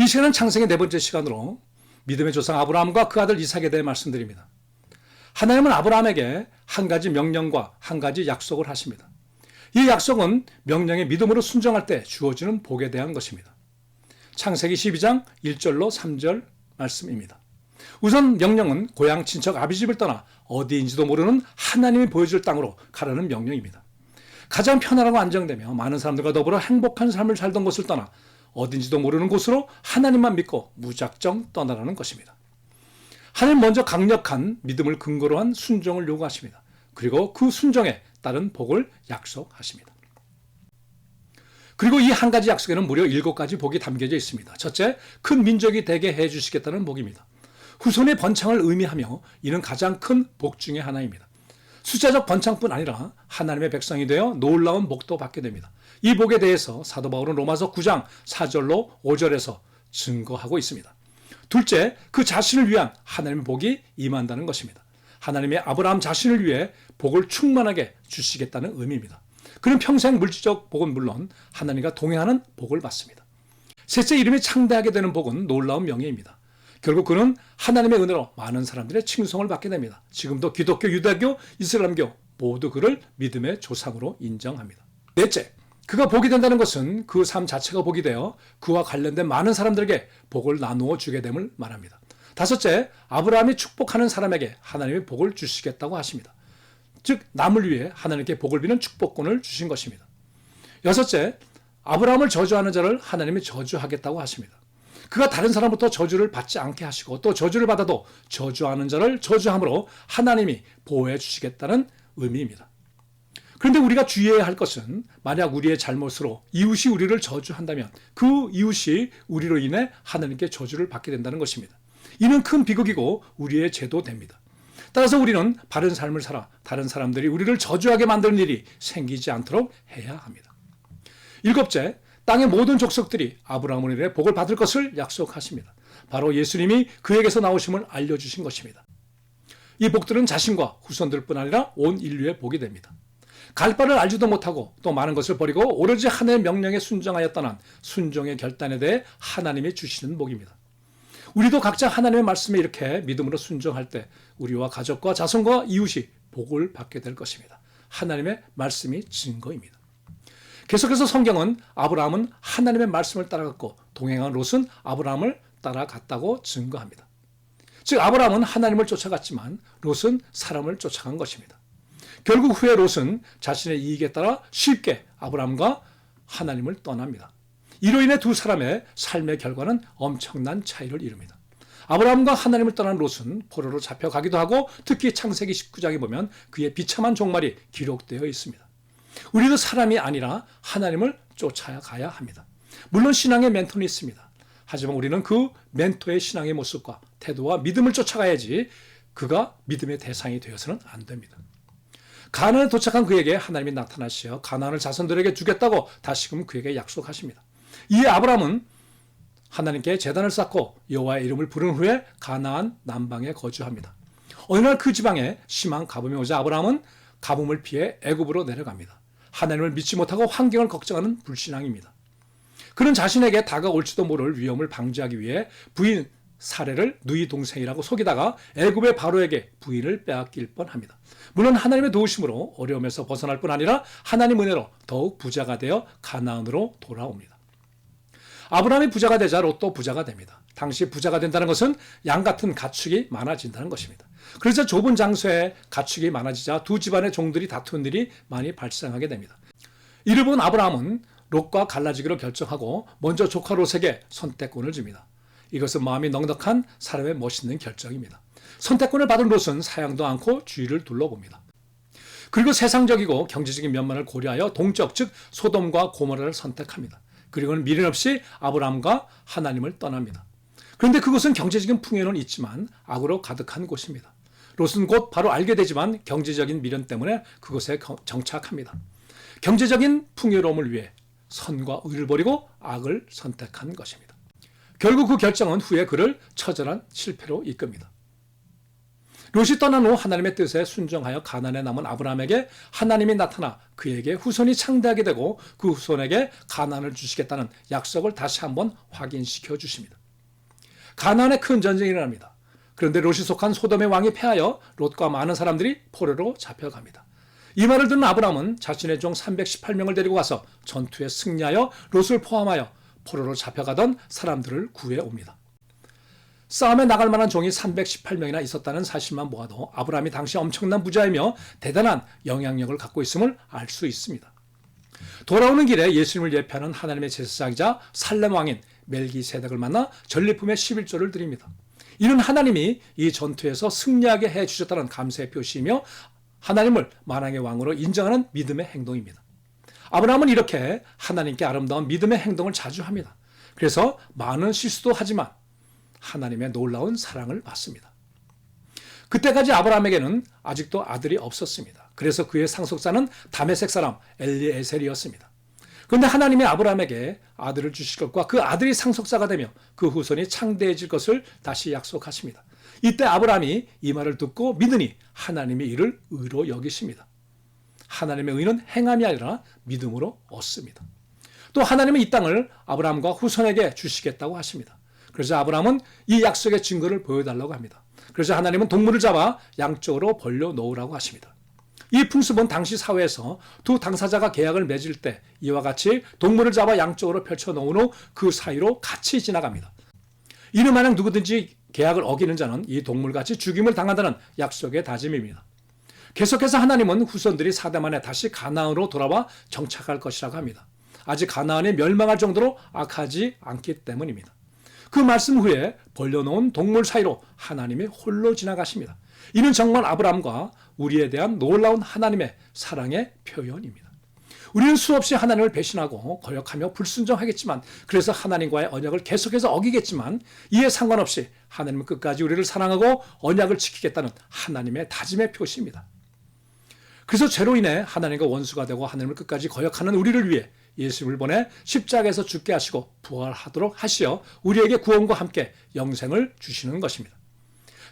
시간은 창세기 네 번째 시간으로 믿음의 조상 아브라함과 그 아들 이삭에 대해 말씀드립니다. 하나님은 아브라함에게 한 가지 명령과 한 가지 약속을 하십니다. 이 약속은 명령에 믿음으로 순종할 때 주어지는 복에 대한 것입니다. 창세기 12장 1절로 3절 말씀입니다. 우선 명령은 고향 친척 아비집을 떠나 어디인지도 모르는 하나님이 보여줄 땅으로 가라는 명령입니다. 가장 편안하고 안정되며 많은 사람들과 더불어 행복한 삶을 살던 곳을 떠나 어딘지도 모르는 곳으로 하나님만 믿고 무작정 떠나라는 것입니다. 하나님 먼저 강력한 믿음을 근거로 한 순종을 요구하십니다. 그리고 그 순종에 따른 복을 약속하십니다. 그리고 이 한 가지 약속에는 무려 7가지 복이 담겨져 있습니다. 첫째, 큰 민족이 되게 해주시겠다는 복입니다. 후손의 번창을 의미하며 이는 가장 큰 복 중에 하나입니다. 숫자적 번창뿐 아니라 하나님의 백성이 되어 놀라운 복도 받게 됩니다. 이 복에 대해서 사도 바울은 로마서 9장 4절로 5절에서 증거하고 있습니다. 둘째, 그 자신을 위한 하나님의 복이 임한다는 것입니다. 하나님의 아브라함 자신을 위해 복을 충만하게 주시겠다는 의미입니다. 그는 평생 물질적 복은 물론 하나님과 동행하는 복을 받습니다. 셋째, 이름이 창대하게 되는 복은 놀라운 명예입니다. 결국 그는 하나님의 은혜로 많은 사람들의 칭송을 받게 됩니다. 지금도 기독교, 유대교, 이슬람교 모두 그를 믿음의 조상으로 인정합니다. 넷째, 그가 복이 된다는 것은 그 삶 자체가 복이 되어 그와 관련된 많은 사람들에게 복을 나누어 주게 됨을 말합니다. 다섯째, 아브라함이 축복하는 사람에게 하나님의 복을 주시겠다고 하십니다. 즉 남을 위해 하나님께 복을 비는 축복권을 주신 것입니다. 여섯째, 아브라함을 저주하는 자를 하나님이 저주하겠다고 하십니다. 그가 다른 사람부터 저주를 받지 않게 하시고 또 저주를 받아도 저주하는 자를 저주함으로 하나님이 보호해 주시겠다는 의미입니다. 그런데 우리가 주의해야 할 것은 만약 우리의 잘못으로 이웃이 우리를 저주한다면 그 이웃이 우리로 인해 하나님께 저주를 받게 된다는 것입니다. 이는 큰 비극이고 우리의 죄도 됩니다. 따라서 우리는 바른 삶을 살아 다른 사람들이 우리를 저주하게 만드는 일이 생기지 않도록 해야 합니다. 일곱째, 땅의 모든 족속들이 아브라함으로 인해 복을 받을 것을 약속하십니다. 바로 예수님이 그에게서 나오심을 알려주신 것입니다. 이 복들은 자신과 후손들뿐 아니라 온 인류의 복이 됩니다. 갈 바를 알지도 못하고 또 많은 것을 버리고 오로지 하나님의 명령에 순종하여 떠난 순종의 결단에 대해 하나님이 주시는 복입니다. 우리도 각자 하나님의 말씀에 이렇게 믿음으로 순종할 때 우리와 가족과 자손과 이웃이 복을 받게 될 것입니다. 하나님의 말씀이 증거입니다. 계속해서 성경은 아브라함은 하나님의 말씀을 따라갔고 동행한 롯은 아브라함을 따라갔다고 증거합니다. 즉 아브라함은 하나님을 쫓아갔지만 롯은 사람을 쫓아간 것입니다. 결국 후에 롯은 자신의 이익에 따라 쉽게 아브라함과 하나님을 떠납니다. 이로 인해 두 사람의 삶의 결과는 엄청난 차이를 이룹니다. 아브라함과 하나님을 떠난 롯은 포로로 잡혀가기도 하고 특히 창세기 19장에 보면 그의 비참한 종말이 기록되어 있습니다. 우리도 사람이 아니라 하나님을 쫓아가야 합니다. 물론 신앙의 멘토는 있습니다. 하지만 우리는 그 멘토의 신앙의 모습과 태도와 믿음을 쫓아가야지 그가 믿음의 대상이 되어서는 안 됩니다. 가나안에 도착한 그에게 하나님이 나타나시어 가나안을 자손들에게 주겠다고 다시금 그에게 약속하십니다. 이에 아브라함은 하나님께 제단을 쌓고 여호와의 이름을 부른 후에 가나안 남방에 거주합니다. 어느 날 그 지방에 심한 가뭄이 오자 아브라함은 가뭄을 피해 애굽으로 내려갑니다. 하나님을 믿지 못하고 환경을 걱정하는 불신앙입니다. 그는 자신에게 다가올지도 모를 위험을 방지하기 위해 부인 사례를 누이 동생이라고 속이다가 애굽의 바로에게 부인을 빼앗길 뻔합니다. 물론 하나님의 도우심으로 어려움에서 벗어날 뿐 아니라 하나님 은혜로 더욱 부자가 되어 가나안으로 돌아옵니다. 아브라함이 부자가 되자 롯도 부자가 됩니다. 당시 부자가 된다는 것은 양 같은 가축이 많아진다는 것입니다. 그래서 좁은 장소에 가축이 많아지자 두 집안의 종들이 다투는 일이 많이 발생하게 됩니다. 이를 본 아브라함은 롯과 갈라지기로 결정하고 먼저 조카 롯에게 선택권을 줍니다. 이것은 마음이 넉넉한 사람의 멋있는 결정입니다. 선택권을 받은 롯은 사양도 않고 주위를 둘러봅니다. 그리고 세상적이고 경제적인 면만을 고려하여 동쪽 즉 소돔과 고모라를 선택합니다. 그리고는 미련 없이 아브라함과 하나님을 떠납니다. 그런데 그곳은 경제적인 풍요는 있지만 악으로 가득한 곳입니다. 롯은 곧 바로 알게 되지만 경제적인 미련 때문에 그곳에 정착합니다. 경제적인 풍요로움을 위해 선과 의를 버리고 악을 선택한 것입니다. 결국 그 결정은 후에 그를 처절한 실패로 이끕니다. 롯이 떠난 후 하나님의 뜻에 순종하여 가나안에 남은 아브라함에게 하나님이 나타나 그에게 후손이 창대하게 되고 그 후손에게 가나안을 주시겠다는 약속을 다시 한번 확인시켜 주십니다. 가나안에 큰 전쟁이 일어납니다. 그런데 롯이 속한 소돔의 왕이 패하여 롯과 많은 사람들이 포로로 잡혀갑니다. 이 말을 듣는 아브라함은 자신의 종 318명을 데리고 가서 전투에 승리하여 롯을 포함하여 포로로 잡혀가던 사람들을 구해옵니다. 싸움에 나갈 만한 종이 318명이나 있었다는 사실만 모아도 아브라함이 당시 엄청난 부자이며 대단한 영향력을 갖고 있음을 알 수 있습니다. 돌아오는 길에 예수님을 예표하는 하나님의 제사장이자 살렘 왕인 멜기세덱을 만나 전리품의 11조를 드립니다. 이는 하나님이 이 전투에서 승리하게 해주셨다는 감사의 표시이며 하나님을 만왕의 왕으로 인정하는 믿음의 행동입니다. 아브라함은 이렇게 하나님께 아름다운 믿음의 행동을 자주 합니다. 그래서 많은 실수도 하지만 하나님의 놀라운 사랑을 받습니다. 그때까지 아브라함에게는 아직도 아들이 없었습니다. 그래서 그의 상속자는 다메섹 사람 엘리에셀이었습니다. 그런데 하나님이 아브라함에게 아들을 주실 것과 그 아들이 상속자가 되며 그 후손이 창대해질 것을 다시 약속하십니다. 이때 아브라함이 이 말을 듣고 믿으니 하나님의 일을 의로 여기십니다. 하나님의 의는 행함이 아니라 믿음으로 얻습니다. 또 하나님은 이 땅을 아브라함과 후손에게 주시겠다고 하십니다. 그래서 아브라함은 이 약속의 증거를 보여달라고 합니다. 그래서 하나님은 동물을 잡아 양쪽으로 벌려 놓으라고 하십니다. 이 풍습은 당시 사회에서 두 당사자가 계약을 맺을 때 이와 같이 동물을 잡아 양쪽으로 펼쳐 놓은 후 그 사이로 같이 지나갑니다. 이는 만약 누구든지 계약을 어기는 자는 이 동물같이 죽임을 당한다는 약속의 다짐입니다. 계속해서 하나님은 후손들이 사대 만에 다시 가나안으로 돌아와 정착할 것이라고 합니다. 아직 가나안이 멸망할 정도로 악하지 않기 때문입니다. 그 말씀 후에 벌려놓은 동물 사이로 하나님이 홀로 지나가십니다. 이는 정말 아브라함과 우리에 대한 놀라운 하나님의 사랑의 표현입니다. 우리는 수없이 하나님을 배신하고 거역하며 불순종하겠지만, 그래서 하나님과의 언약을 계속해서 어기겠지만, 이에 상관없이 하나님은 끝까지 우리를 사랑하고 언약을 지키겠다는 하나님의 다짐의 표시입니다. 그래서 죄로 인해 하나님과 원수가 되고 하나님을 끝까지 거역하는 우리를 위해 예수님을 보내 십자가에서 죽게 하시고 부활하도록 하시어 우리에게 구원과 함께 영생을 주시는 것입니다.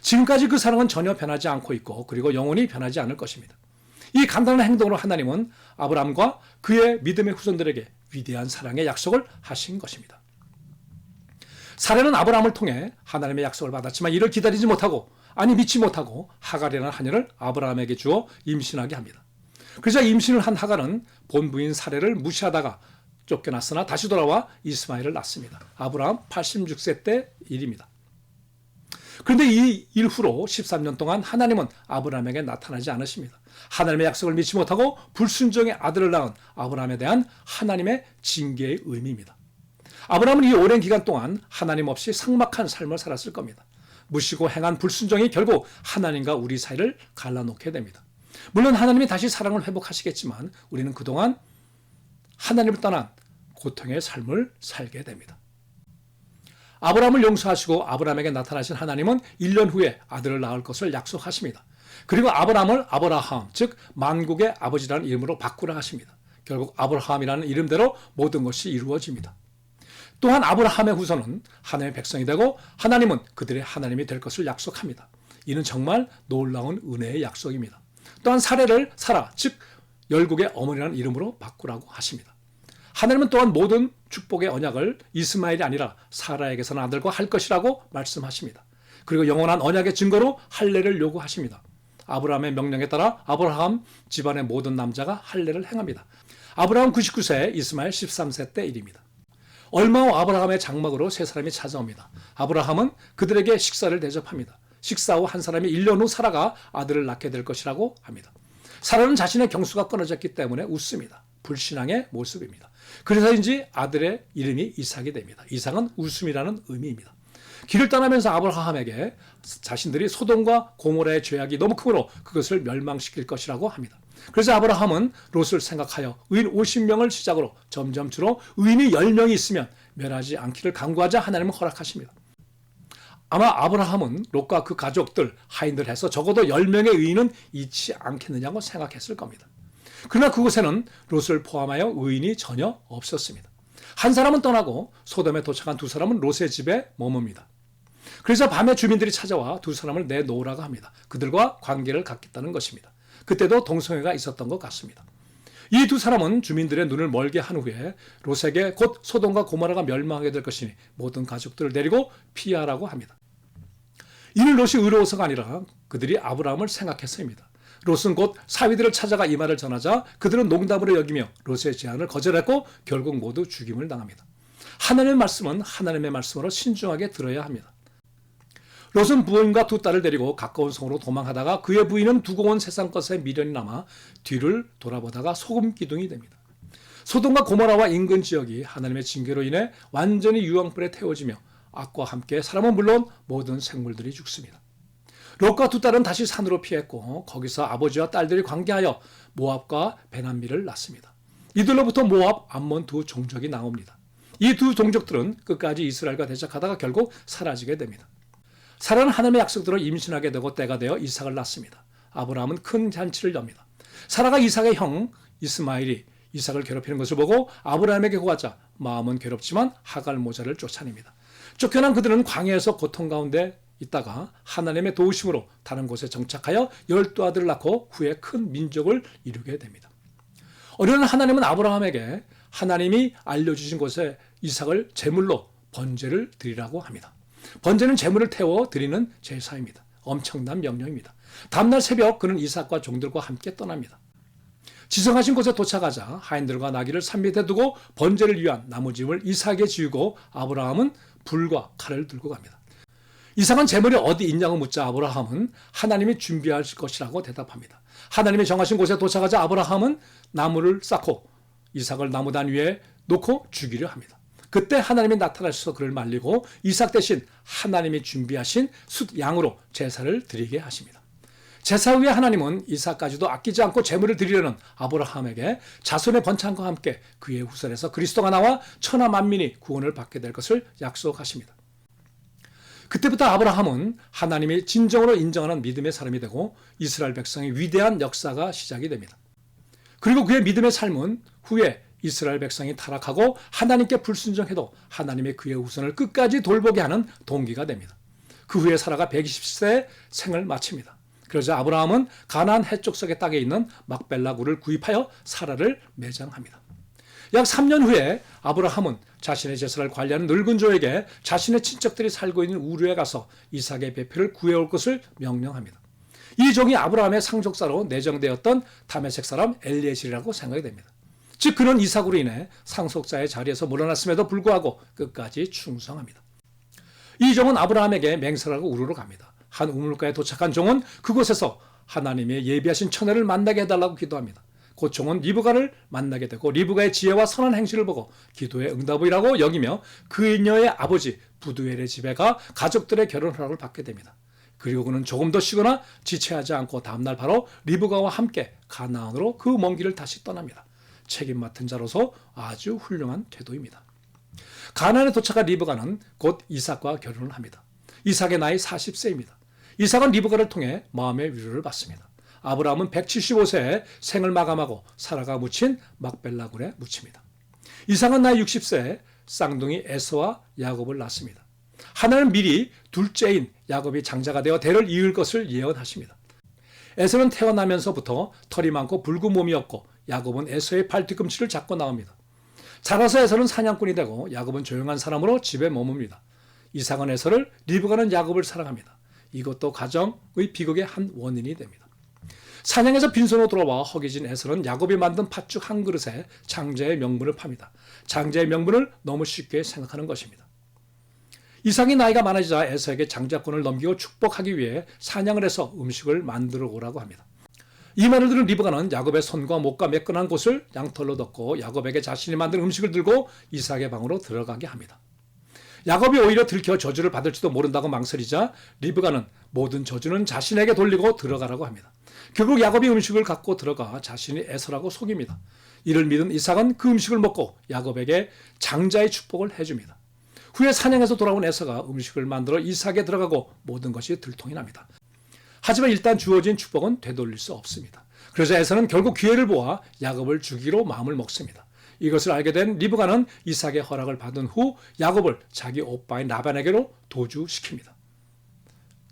지금까지 그 사랑은 전혀 변하지 않고 있고 그리고 영원히 변하지 않을 것입니다. 이 간단한 행동으로 하나님은 아브라함과 그의 믿음의 후손들에게 위대한 사랑의 약속을 하신 것입니다. 사례는 아브라함을 통해 하나님의 약속을 받았지만 이를 기다리지 못하고, 아니 믿지 못하고 하갈이라는 하녀를 아브라함에게 주어 임신하게 합니다. 그러자 임신을 한 하갈은 본부인 사례를 무시하다가 쫓겨났으나 다시 돌아와 이스마엘을 낳습니다. 아브라함 86세 때 일입니다. 그런데 이 일 후로 13년 동안 하나님은 아브라함에게 나타나지 않으십니다. 하나님의 약속을 믿지 못하고 불순종의 아들을 낳은 아브라함에 대한 하나님의 징계의 의미입니다. 아브라함은 이 오랜 기간 동안 하나님 없이 삭막한 삶을 살았을 겁니다. 무시고 행한 불순종이 결국 하나님과 우리 사이를 갈라놓게 됩니다. 물론 하나님이 다시 사랑을 회복하시겠지만 우리는 그동안 하나님을 떠난 고통의 삶을 살게 됩니다. 아브라함을 용서하시고 아브라함에게 나타나신 하나님은 1년 후에 아들을 낳을 것을 약속하십니다. 그리고 아브라함을 아브라함, 즉 만국의 아버지라는 이름으로 바꾸라 하십니다. 결국 아브라함이라는 이름대로 모든 것이 이루어집니다. 또한 아브라함의 후손은 하나님의 백성이 되고 하나님은 그들의 하나님이 될 것을 약속합니다. 이는 정말 놀라운 은혜의 약속입니다. 또한 사례를 사라, 즉 열국의 어머니라는 이름으로 바꾸라고 하십니다. 하나님은 또한 모든 축복의 언약을 이스마엘이 아니라 사라에게서 난 아들과 할 것이라고 말씀하십니다. 그리고 영원한 언약의 증거로 할례를 요구하십니다. 아브라함의 명령에 따라 아브라함 집안의 모든 남자가 할례를 행합니다. 아브라함 99세, 이스마엘 13세 때 일입니다. 얼마 후 아브라함의 장막으로 세 사람이 찾아옵니다. 아브라함은 그들에게 식사를 대접합니다. 식사 후 한 사람이 1년 후 사라가 아들을 낳게 될 것이라고 합니다. 사라는 자신의 경수가 끊어졌기 때문에 웃습니다. 불신앙의 모습입니다. 그래서인지 아들의 이름이 이삭이 됩니다. 이삭은 웃음이라는 의미입니다. 길을 떠나면서 아브라함에게 자신들이 소돔과 고모라의 죄악이 너무 크므로 그것을 멸망시킬 것이라고 합니다. 그래서 아브라함은 롯을 생각하여 의인 50명을 시작으로 점점 줄어 의인이 10명이 있으면 멸하지 않기를 간구하자 하나님은 허락하십니다. 아마 아브라함은 롯과 그 가족들, 하인들 해서 적어도 10명의 의인은 있지 않겠느냐고 생각했을 겁니다. 그러나 그곳에는 롯을 포함하여 의인이 전혀 없었습니다. 한 사람은 떠나고 소돔에 도착한 두 사람은 롯의 집에 머뭅니다. 그래서 밤에 주민들이 찾아와 두 사람을 내놓으라고 합니다. 그들과 관계를 갖겠다는 것입니다. 그때도 동성애가 있었던 것 같습니다. 이 두 사람은 주민들의 눈을 멀게 한 후에 롯에게 곧 소돔과 고모라가 멸망하게 될 것이니 모든 가족들을 데리고 피하라고 합니다. 이는 롯이 의로워서가 아니라 그들이 아브라함을 생각해서입니다. 롯은 곧 사위들을 찾아가 이 말을 전하자 그들은 농담으로 여기며 롯의 제안을 거절했고 결국 모두 죽임을 당합니다. 하나님의 말씀은 하나님의 말씀으로 신중하게 들어야 합니다. 롯은 부인과 두 딸을 데리고 가까운 성으로 도망하다가 그의 부인은 두고 온 세상 것에 미련이 남아 뒤를 돌아보다가 소금 기둥이 됩니다. 소돔과 고모라와 인근 지역이 하나님의 징계로 인해 완전히 유황불에 태워지며 악과 함께 사람은 물론 모든 생물들이 죽습니다. 롯과 두 딸은 다시 산으로 피했고 거기서 아버지와 딸들이 관계하여 모압과 베남미를 낳습니다. 이들로부터 모압, 암몬 두 종족이 나옵니다. 이 두 종족들은 끝까지 이스라엘과 대적하다가 결국 사라지게 됩니다. 사라는 하나님의 약속대로 임신하게 되고 때가 되어 이삭을 낳습니다. 아브라함은 큰 잔치를 엽니다. 사라가 이삭의 형 이스마엘이 이삭을 괴롭히는 것을 보고 아브라함에게 고하자 마음은 괴롭지만 하갈 모자를 쫓아냅니다. 쫓겨난 그들은 광야에서 고통 가운데 있다가 하나님의 도우심으로 다른 곳에 정착하여 12아들을 낳고 후에 큰 민족을 이루게 됩니다. 어려운 하나님은 아브라함에게 하나님이 알려주신 곳에 이삭을 제물로 번제를 드리라고 합니다. 번제는 제물을 태워 드리는 제사입니다. 엄청난 명령입니다. 다음날 새벽 그는 이삭과 종들과 함께 떠납니다. 지정하신 곳에 도착하자 하인들과 나귀를 산 밑에 두고 번제를 위한 나무집을 이삭에 지우고 아브라함은 불과 칼을 들고 갑니다. 이삭은 제물이 어디 있냐고 묻자 아브라함은 하나님이 준비하실 것이라고 대답합니다. 하나님이 정하신 곳에 도착하자 아브라함은 나무를 쌓고 이삭을 나무단 위에 놓고 죽이려 합니다. 그때 하나님이 나타나셔서 그를 말리고 이삭 대신 하나님이 준비하신 숫양으로 제사를 드리게 하십니다. 제사 후에 하나님은 이삭까지도 아끼지 않고 제물을 드리려는 아브라함에게 자손의 번창과 함께 그의 후손에서 그리스도가 나와 천하 만민이 구원을 받게 될 것을 약속하십니다. 그때부터 아브라함은 하나님이 진정으로 인정하는 믿음의 사람이 되고 이스라엘 백성의 위대한 역사가 시작이 됩니다. 그리고 그의 믿음의 삶은 후에 이스라엘 백성이 타락하고 하나님께 불순종해도 하나님의 그의 후손을 끝까지 돌보게 하는 동기가 됩니다. 그 후에 사라가 120세에 생을 마칩니다. 그러자 아브라함은 가나안 해족속의 땅에 있는 막벨라 굴을 구입하여 사라를 매장합니다. 약 3년 후에 아브라함은 자신의 제사를 관리하는 늙은 조에게 자신의 친척들이 살고 있는 우르에 가서 이삭의 배표를 구해올 것을 명령합니다. 이 종이 아브라함의 상속사로 내정되었던 다메섹 사람 엘리에셀이라고 생각이 됩니다. 즉 그는 이삭으로 인해 상속자의 자리에서 물러났음에도 불구하고 끝까지 충성합니다. 이 종은 아브라함에게 맹세하고 우르로 갑니다. 한 우물가에 도착한 종은 그곳에서 하나님의 예비하신 처녀를 만나게 해달라고 기도합니다. 곧 종은 리브가를 만나게 되고 리브가의 지혜와 선한 행실을 보고 기도의 응답이라고 여기며 그녀의 아버지 부두엘의 집에 가 가족들의 결혼 허락을 받게 됩니다. 그리고 그는 조금 더 쉬거나 지체하지 않고 다음날 바로 리브가와 함께 가나안으로 그 먼 길을 다시 떠납니다. 책임 맡은 자로서 아주 훌륭한 태도입니다. 가나안에 도착한 리브가는 곧 이삭과 결혼을 합니다. 이삭의 나이 40세입니다. 이삭은 리브가를 통해 마음의 위로를 받습니다. 아브라함은 175세에 생을 마감하고 사라가 묻힌 막벨라 굴에 묻힙니다. 이삭은 나이 60세에 쌍둥이 에서와 야곱을 낳습니다. 하나는 미리 둘째인 야곱이 장자가 되어 대를 이을 것을 예언하십니다. 에서는 태어나면서부터 털이 많고 붉은 몸이었고 야곱은 에서의 발 뒤꿈치를 잡고 나옵니다. 자라서 에서는 사냥꾼이 되고 야곱은 조용한 사람으로 집에 머뭅니다. 이삭은 에서를, 리브가는 야곱을 사랑합니다. 이것도 가정의 비극의 한 원인이 됩니다. 사냥에서 빈손으로 돌아와 허기진 에서는 야곱이 만든 팥죽 한 그릇에 장자의 명분을 팝니다. 장자의 명분을 너무 쉽게 생각하는 것입니다. 이삭이 나이가 많아지자 에서에게 장자권을 넘기고 축복하기 위해 사냥을 해서 음식을 만들어 오라고 합니다. 이 말을 들은 리브가는 야곱의 손과 목과 매끈한 곳을 양털로 덮고 야곱에게 자신이 만든 음식을 들고 이삭의 방으로 들어가게 합니다. 야곱이 오히려 들켜 저주를 받을지도 모른다고 망설이자 리브가는 모든 저주는 자신에게 돌리고 들어가라고 합니다. 결국 야곱이 음식을 갖고 들어가 자신이 에서라고 속입니다. 이를 믿은 이삭은 그 음식을 먹고 야곱에게 장자의 축복을 해줍니다. 후에 사냥에서 돌아온 에서가 음식을 만들어 이삭에 들어가고 모든 것이 들통이 납니다. 하지만 일단 주어진 축복은 되돌릴 수 없습니다. 그러자 에서는 결국 기회를 보아 야곱을 죽이기로 마음을 먹습니다. 이것을 알게 된 리브가는 이삭의 허락을 받은 후 야곱을 자기 오빠인 라반에게로 도주시킵니다.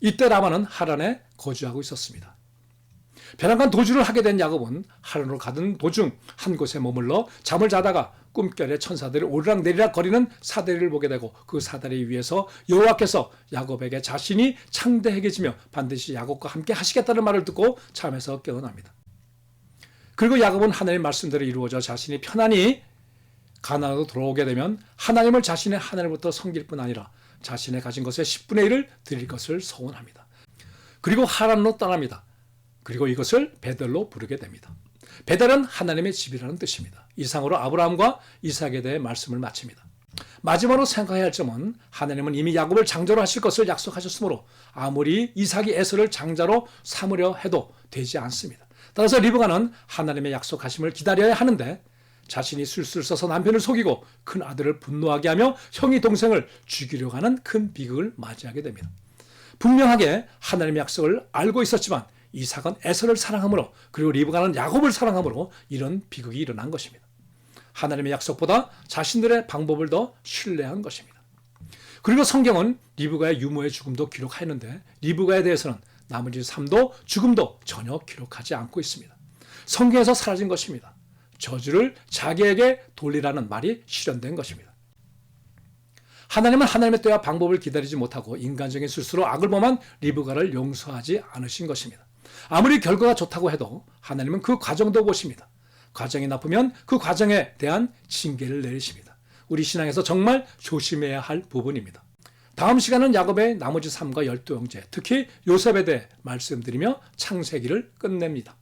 이때 라반은 하란에 거주하고 있었습니다. 벼랑간 도주를 하게 된 야곱은 하란으로 가던 도중 한 곳에 머물러 잠을 자다가 꿈결에 천사들이 오르락내리락 거리는 사다리를 보게 되고 그 사다리 위에서 여호와께서 야곱에게 자신이 창대하게 지며 반드시 야곱과 함께 하시겠다는 말을 듣고 잠에서 깨어납니다. 그리고 야곱은 하나님의 말씀대로 이루어져 자신이 편안히 가나안으로 돌아오게 되면 하나님을 자신의 하늘부터 섬길 뿐 아니라 자신의 가진 것의 10분의 1을 드릴 것을 서원합니다. 그리고 하란으로 떠납니다. 그리고 이것을 베델로 부르게 됩니다. 베델은 하나님의 집이라는 뜻입니다. 이상으로 아브라함과 이삭에 대해 말씀을 마칩니다. 마지막으로 생각해야 할 점은 하나님은 이미 야곱을 장자로 하실 것을 약속하셨으므로 아무리 이삭이 에서를 장자로 삼으려 해도 되지 않습니다. 따라서 리브가는 하나님의 약속하심을 기다려야 하는데 자신이 술술 써서 남편을 속이고 큰 아들을 분노하게 하며 형이 동생을 죽이려고 하는 큰 비극을 맞이하게 됩니다. 분명하게 하나님의 약속을 알고 있었지만 이삭은 에서를 사랑하므로 그리고 리브가는 야곱을 사랑하므로 이런 비극이 일어난 것입니다. 하나님의 약속보다 자신들의 방법을 더 신뢰한 것입니다. 그리고 성경은 리브가의 유모의 죽음도 기록하였는데 리브가에 대해서는 나머지 삶도 죽음도 전혀 기록하지 않고 있습니다. 성경에서 사라진 것입니다. 저주를 자기에게 돌리라는 말이 실현된 것입니다. 하나님은 하나님의 때와 방법을 기다리지 못하고 인간적인 실수로 악을 범한 리브가를 용서하지 않으신 것입니다. 아무리 결과가 좋다고 해도 하나님은 그 과정도 보십니다. 과정이 나쁘면 그 과정에 대한 징계를 내리십니다. 우리 신앙에서 정말 조심해야 할 부분입니다. 다음 시간은 야곱의 나머지 삶과 12형제, 특히 요셉에 대해 말씀드리며 창세기를 끝냅니다.